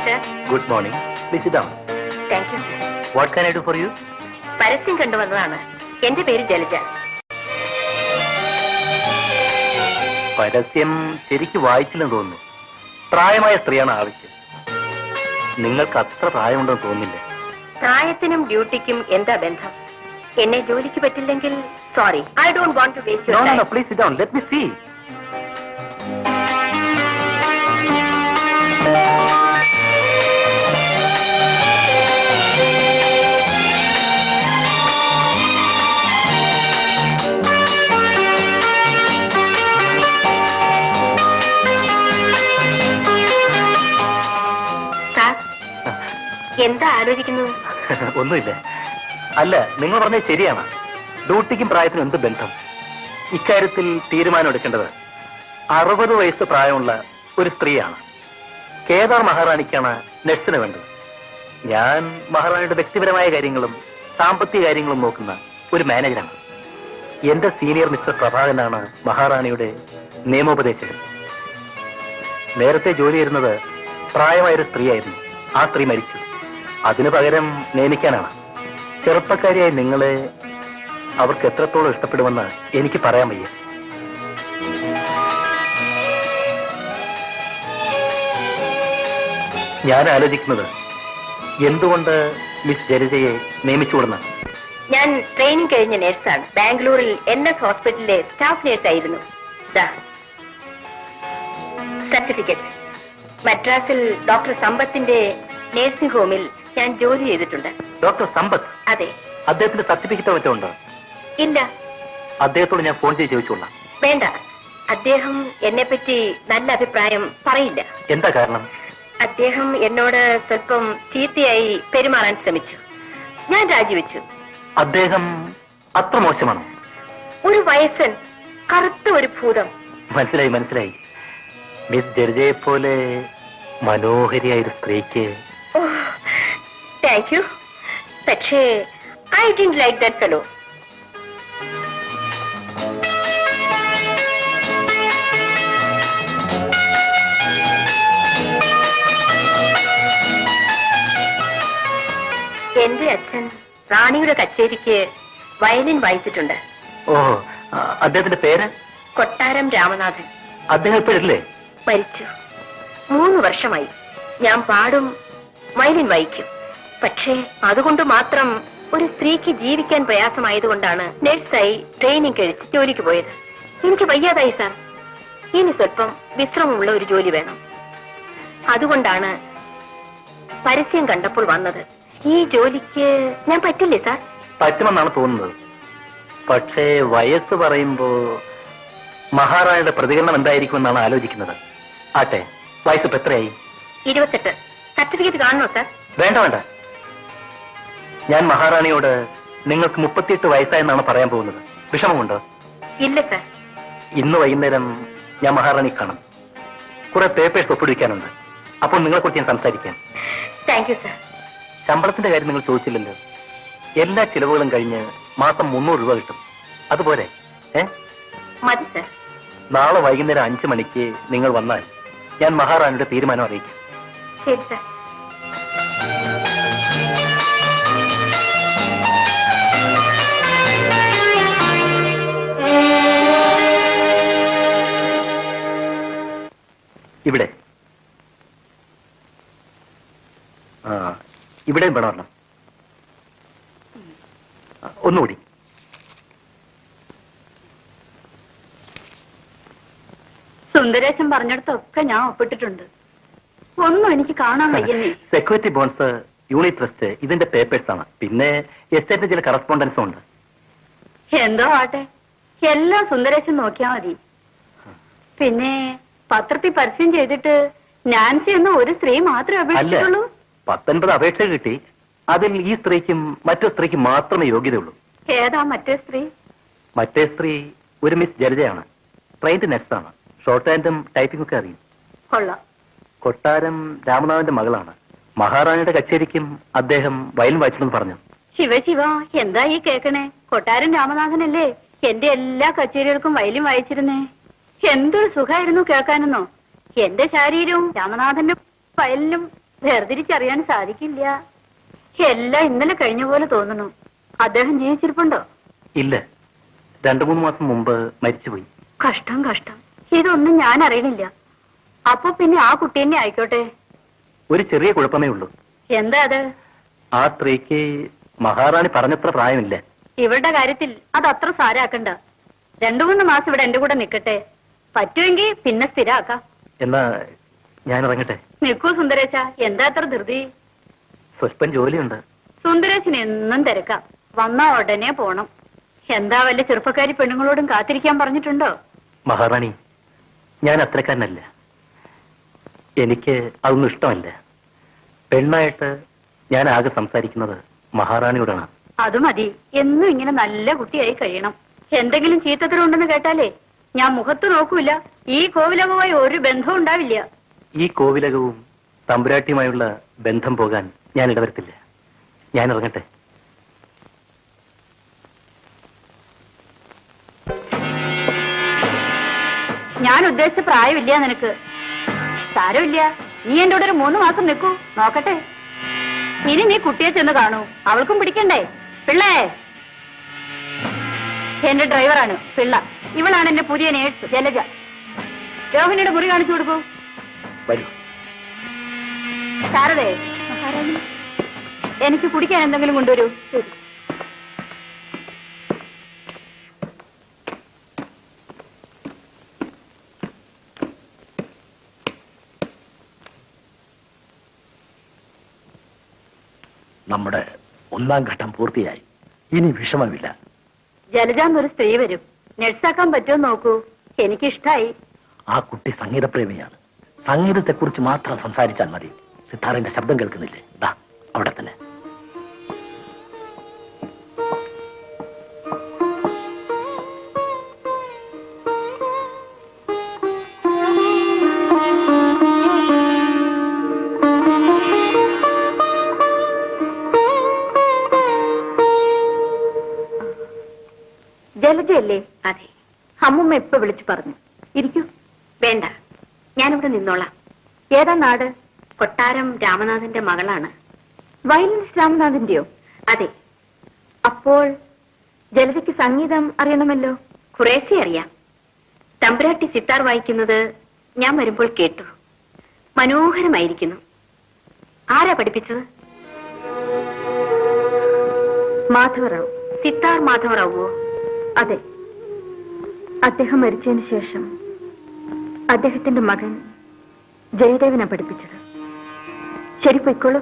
sir. Good morning. Please sit down. Thank you, sir. What can I do for you? പരസ്യം കണ്ടുവന്നതാണ്. എന്റെ പേര് ജലജ. പരസ്യം ശരിക്ക് വായിച്ചില്ലെന്ന് തോന്നുന്നു. പ്രായമായ സ്ത്രീയാണ് ആവശ്യം. നിങ്ങൾക്ക് അത്ര പ്രായമുണ്ടെന്ന് തോന്നുന്നില്ല. പ്രായത്തിനും ഡ്യൂട്ടിക്കും എന്താ ബന്ധം? എന്നെ ജോലിക്ക് പറ്റില്ലെങ്കിൽ sorry, I don't want to waste your time. No, please sit down. Let me see. എന്താ ആലോചിക്കുന്നത്? ഒന്നുമില്ല. അല്ല, നിങ്ങൾ പറഞ്ഞത് ശരിയാണ്. ഡ്യൂട്ടിക്കും പ്രായത്തിനും എന്ത് ബന്ധം? ഇക്കാര്യത്തിൽ തീരുമാനം എടുക്കേണ്ടത് 60 വയസ്സ് പ്രായമുള്ള ഒരു സ്ത്രീയാണ്. കേദാർ മഹാറാണിക്കാണ് നഴ്സിന് വേണ്ടത്. ഞാൻ മഹാറാണിയുടെ വ്യക്തിപരമായ കാര്യങ്ങളും സാമ്പത്തിക കാര്യങ്ങളും നോക്കുന്ന ഒരു മാനേജറാണ്. എന്റെ സീനിയർ മിസ്റ്റർ പ്രഭാകരനാണ് മഹാറാണിയുടെ നിയമോപദേശകൻ. നേരത്തെ ജോലി ചെയ്യുന്നത് പ്രായമായൊരു സ്ത്രീയായിരുന്നു. ആ സ്ത്രീ മരിച്ചു. അതിനു പകരം നിയമിക്കാനാണ്. ചെറുപ്പക്കാരിയായി നിങ്ങളെ അവർക്ക് എത്രത്തോളം ഇഷ്ടപ്പെടുമെന്ന് എനിക്ക് പറയാൻ വയ്യ. ഞാൻ ആലോചിക്കുന്നത് എന്തുകൊണ്ട് മിസ് ജലജയെ നിയമിച്ചുകൊടുന്ന. ഞാൻ ട്രെയിനിങ് കഴിഞ്ഞ നേഴ്സാണ്. ബാംഗ്ലൂരിൽ NS ഹോസ്പിറ്റലിലെ സ്റ്റാഫ് നേഴ്സായിരുന്നു. സർട്ടിഫിക്കറ്റ്. മദ്രാസിൽ ഡോക്ടർ സമ്പത്തിന്റെ നേഴ്സിംഗ് ഹോമിൽ ഞാൻ ജോലി ചെയ്തിട്ടുണ്ട്. ഡോക്ടർ സമ്പത്ത്? അതെ. അദ്ദേഹത്തിന്റെ സർട്ടിഫിക്കറ്റ് വെച്ചുണ്ടോ? ഇല്ല. അദ്ദേഹത്തോട് ഞാൻ ഫോൺ ചെയ്ത് ചോദിച്ചോളാം. വേണ്ട, അദ്ദേഹം എന്നെ പറ്റി നല്ല അഭിപ്രായം പറയില്ല. എന്താ കാരണം? അദ്ദേഹം എന്നോട് സ്വല്പം ചീത്തയായി പെരുമാറാൻ ശ്രമിച്ചു. ഞാൻ രാജിവെച്ചു. അദ്ദേഹം അത്ര മോശമാണോ? ഒരു വയസ്സൻ, കറുത്ത ഒരു ഭൂതം. മനസ്സിലായി. മിസ് ജലജയെ പോലെ മനോഹരിയായൊരു സ്ത്രീക്ക്. Thank you. പക്ഷേ I didn't like that fellow. എന്റെ അച്ഛൻ റാണിയുടെ കച്ചേരിക്ക് വയലിൻ വായിച്ചിട്ടുണ്ട്. ഓഹോ, അദ്ദേഹത്തിന്റെ പേര്? കൊട്ടാരം രാമനാഥൻ. അദ്ദേഹം ഇപ്പോഴില്ലേ? മരിച്ചു. 3 വർഷമായി. ഞാൻ പാടും, വയലിൻ വായിക്കും. പക്ഷേ അതുകൊണ്ട് മാത്രം ഒരു സ്ത്രീക്ക് ജീവിക്കാൻ പ്രയാസമായതുകൊണ്ടാണ് നഴ്സായി ട്രെയിനിങ് കഴിച്ച് ജോലിക്ക് പോയത്. എനിക്ക് വയ്യാതായി സാർ. ഇനി സ്വല്പം വിശ്രമമുള്ള ഒരു ജോലി വേണം. അതുകൊണ്ടാണ് പരസ്യം കണ്ടപ്പോൾ വന്നത്. ഈ ജോലിക്ക് ഞാൻ പറ്റില്ലേ സാർ? പറ്റുമെന്നാണ് തോന്നുന്നത്. പക്ഷേ വയസ്സ് പറയുമ്പോ മഹാറാണിയുടെ പ്രതികരണം എന്തായിരിക്കുമെന്നാണ് ആലോചിക്കുന്നത്. ആട്ടെ, വയസ്സ് ഇപ്പൊ എത്രയായി? 28. സർട്ടിഫിക്കറ്റ് കാണണോ സാർ? വേണ്ട. ഞാൻ മഹാറാണിയോട് നിങ്ങൾക്ക് 38 വയസ്സായെന്നാണ് പറയാൻ പോകുന്നത്. വിഷമമുണ്ടോ? ഇല്ല സാർ. ഇന്ന് വൈകുന്നേരം ഞാൻ മഹാറാണി കാണും. കുറെ പേപ്പേഴ്സ് ഒപ്പിടിക്കാനുണ്ട്. അപ്പോൾ നിങ്ങളെക്കുറിച്ച് ഞാൻ സംസാരിക്കാം. Thank you sir. ശമ്പളത്തിന്റെ കാര്യം നിങ്ങൾ ചോദിച്ചില്ലല്ലോ. എല്ലാ ചിലവുകളും കഴിഞ്ഞ് മാസം 300 രൂപ കിട്ടും. അതുപോലെ മതി സാർ. നാളെ വൈകുന്നേരം 5 മണിക്ക് നിങ്ങൾ വന്നാൽ ഞാൻ മഹാറാണിയുടെ തീരുമാനം അറിയിക്കും. ശരി സാർ. ഇവിടെ ഇവിടെയും വേണമല്ലോ. ഒന്നുകൂടി. സുന്ദരേശൻ പറഞ്ഞിടത്തൊക്കെ ഞാൻ ഒപ്പിട്ടിട്ടുണ്ട്. ഒന്നും എനിക്ക് കാണാൻ വയ്യന്നേ. സെക്യൂരിറ്റി ബോൺസ്, യൂണിറ്റ് ട്രസ്റ്റ്, ഇതിന്റെ പേപ്പേഴ്സ് ആണ്. പിന്നെ എസ്റ്റേറ്റിന് ചില കറസ്പോണ്ടൻസും ഉണ്ട്. എന്തോ ആട്ടെ, എല്ലാം സുന്ദരേശൻ നോക്കിയാ മതി. പിന്നെ പത്രത്തിൽ പരസ്യം ചെയ്തിട്ട് നാൻസി എന്ന ഒരു സ്ത്രീ മാത്രമേ അപേക്ഷിച്ചുള്ളൂ. 19 അപേക്ഷ കിട്ടി. അതിൽ ഈ സ്ത്രീക്കും മറ്റൊരു സ്ത്രീക്കും മാത്രമേ യോഗ്യതയുള്ളൂ. ഏതാ മറ്റേ സ്ത്രീ? മറ്റേ സ്ത്രീ ഒരു മിസ് ജലജയാണ്. ട്രെയിൻഡ് നഴ്സാണ്. ഷോർട്ട് ഹാൻഡും ടൈപ്പിംഗ് ഒക്കെ അറിയും. കൊള്ളാം. കൊട്ടാരം രാമനാഥന്റെ മകളാണ്. മഹാറാണിയുടെ കച്ചേരിക്കും അദ്ദേഹം വയലിൻ വായിച്ചെന്ന് പറഞ്ഞു. ശിവ, എന്താ ഈ കേക്കണേ? കൊട്ടാരം രാമനാഥനല്ലേ എന്റെ എല്ലാ കച്ചേരികൾക്കും വയലിൻ വായിച്ചിരുന്നേ. എന്തൊരു സുഖമായിരുന്നു കേൾക്കാനെന്നോ. എന്റെ ശരീരവും രാമനാഥന്റെ വയലിനും വേർതിരിച്ചറിയാൻ സാധിക്കില്ല. എല്ലാം ഇന്നലെ കഴിഞ്ഞ പോലെ തോന്നുന്നു. അദ്ദേഹം ജീവിച്ചിരിപ്പുണ്ടോ? ഇല്ല, 2-3 മാസം മുമ്പ് മരിച്ചുപോയി. കഷ്ടം കഷ്ടം. ഇതൊന്നും ഞാൻ അറിയണില്ല. അപ്പൊ പിന്നെ ആ കുട്ടി തന്നെ ആയിക്കോട്ടെ. ഒരു ചെറിയ കുഴപ്പമേ ഉള്ളൂ. എന്താ അത്? ആ സ്ത്രീക്ക് മഹാറാണി പറഞ്ഞത്ര പ്രായമില്ല. ഇവരുടെ കാര്യത്തിൽ അത് അത്ര സാരാക്കണ്ട. 2-3 മാസം ഇവിടെ എന്റെ കൂടെ നിക്കട്ടെ. പറ്റുമെങ്കിൽ പിന്നെ സ്ഥിരാക്കാം. എന്നാ ഞാൻ ഇറങ്ങട്ടെ? നിൽക്കൂ സുന്ദരേശ, എന്താ അത്ര ധൃതി? സ്വല്പം ജോലിയുണ്ട്. സുന്ദരേശന് എന്നും തിരക്കാം. വന്നാ ഉടനെ പോണം. എന്താ വല്ല ചെറുപ്പക്കാരി പെണ്ണുങ്ങളോടും കാത്തിരിക്കാൻ പറഞ്ഞിട്ടുണ്ടോ? മഹാറാണി, ഞാൻ അത്രക്കാരനല്ല. എനിക്ക് അതൊന്നും ഇഷ്ടമല്ല. പെണ്ണായിട്ട് ഞാൻ ആകെ സംസാരിക്കുന്നത് മഹാറാണിയോടാണ്. അത് മതി. എന്നും ഇങ്ങനെ നല്ല കുട്ടിയായി കഴിയണം. എന്തെങ്കിലും ചീത്തത്തരമുണ്ടെന്ന് കേട്ടാലേ ഞാൻ മുഖത്ത് നോക്കൂല. ഈ കോവിലകവുമായി ഒരു ബന്ധവും ഉണ്ടാവില്ല. ഈ കോവിലകവും തമ്പുരാട്ടിയുമായുള്ള ബന്ധം പോകാൻ ഞാൻ ഇടവരുത്തില്ല. ഞാൻ ഇറങ്ങട്ടെ? ഞാൻ ഉദ്ദേശിച്ച പ്രായമില്ല നിനക്ക്. സാരമില്ല, നീ എന്റെ കൂടെ ഒരു 3 മാസം നിൽക്കൂ, നോക്കട്ടെ. ഇനി നീ കുട്ടിയെ ചെന്ന് കാണൂ. അവൾക്കും പിടിക്കണ്ടേ? പിള്ളേ, എന്റെ ഡ്രൈവറാണ് പിള്ള. ഇവളാണ് എന്റെ പുതിയ നേഴ്സ് ജലജ. രോഹിണിയുടെ മുറി കാണിച്ചു കൊടുക്കൂ. ശാരദേ, എനിക്ക് കുടിക്കാൻ എന്തെങ്കിലും കൊണ്ടുവരൂ. ശരി. നമ്മുടെ 1ാം ഘട്ടം പൂർത്തിയായി. ഇനി വിഷമമില്ല. ജലജാന്നൊരു സ്ത്രീ വരും. നഴ്സാക്കാൻ പറ്റുമോ നോക്കൂ. എനിക്കിഷ്ടായി. ആ കുട്ടി സംഗീതപ്രേമിയാണ്. സംഗീതത്തെക്കുറിച്ച് മാത്രം സംസാരിച്ചാൽ മതി. സിത്താറിന്റെ ശബ്ദം കേൾക്കുന്നില്ലേ? ദാ അവിടെ തന്നെ. ജലജയല്ലേ? അതെ. അമ്മുമ്മ ഇപ്പൊ വിളിച്ചു പറഞ്ഞു. ഇരിക്കൂ. വേണ്ട, ഞാനിവിടെ നിന്നോളാം. ഏതാ നാട്? കൊട്ടാരം രാമനാഥന്റെ മകളാണ്. വയലിനിസ്റ്റ് രാമനാഥന്റെയോ? അതെ. അപ്പോൾ ജലജയ്ക്ക് സംഗീതം അറിയണമല്ലോ. കുറേശ്ശെ അറിയാം. തമ്പുരാട്ടി സിത്താർ വായിക്കുന്നത് ഞാൻ വരുമ്പോൾ കേട്ടു. മനോഹരമായിരിക്കുന്നു. ആരാ പഠിപ്പിച്ചത്? മാധവറാവു. സിത്താർ മാധവറാവോ? അതെ. അദ്ദേഹം മരിച്ചതിന് ശേഷം അദ്ദേഹത്തിന്റെ മകൻ ജയദേവനാ പഠിപ്പിച്ചത്. ശരി, പോയിക്കോളൂ.